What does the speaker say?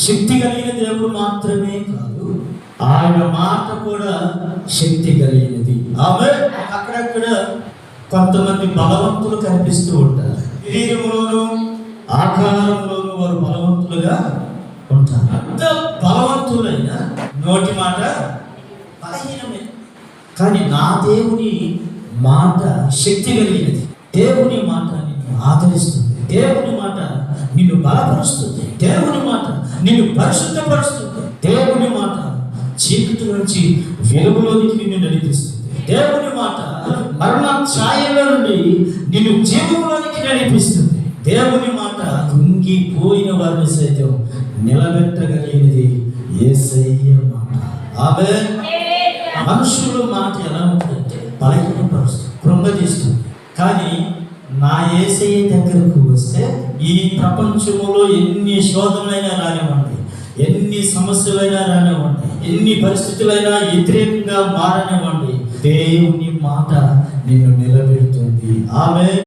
శక్తి కలిగిన దేవుడు మాత్రమే కాదు, ఆయన మాట కూడా శక్తి కలిగినది. ఆమె అక్కడక్కడ కొంతమంది బలవంతులు కనిపిస్తూ ఉంటారు. శరీరంలోనూ ఆకారంలోనూ వారు బలవంతులుగా ఉంటారు. అంత బలవంతులైన నోటి మాట బలహీనమే. కానీ నా దేవుని మాట శక్తి కలిగినది. దేవుని మాట నిన్ను ఆదరిస్తుంది. దేవుని మాట నిన్ను బలపరుస్తుంది. దేవుని మాట నిన్ను పరిశుద్ధపరుస్తుంది. దేవుని మాట చీకటి నుంచి వెలుగులోనికి నిన్ను నడిపిస్తుంది. దేవుని మాట మరణ ఛాయలో నుండి నిన్ను జీవంలోనికి నడిపిస్తుంది. దేవుని మాట కుంగిపోయిన వారిని సైతం నిలబెట్టగలిగినది యేసయ్య మాట. ఆమేన్. మనుషుల మాట ఎలా ఉంటుందంటే బలహీనపరుస్తుంది, కృంగదీస్తుంది. కానీ నా యేసయ్య దగ్గరకు వస్తే ఈ ప్రపంచంలో ఎన్ని శోధనలైనా రానివ్వండి, ఎన్ని సమస్యలైనా రానివ్వండి, ఎన్ని పరిస్థితులైనా వ్యతిరేకంగా మారనివ్వండి, దేవుని మాట నిన్ను నిలబెడుతుంది. ఆమేన్.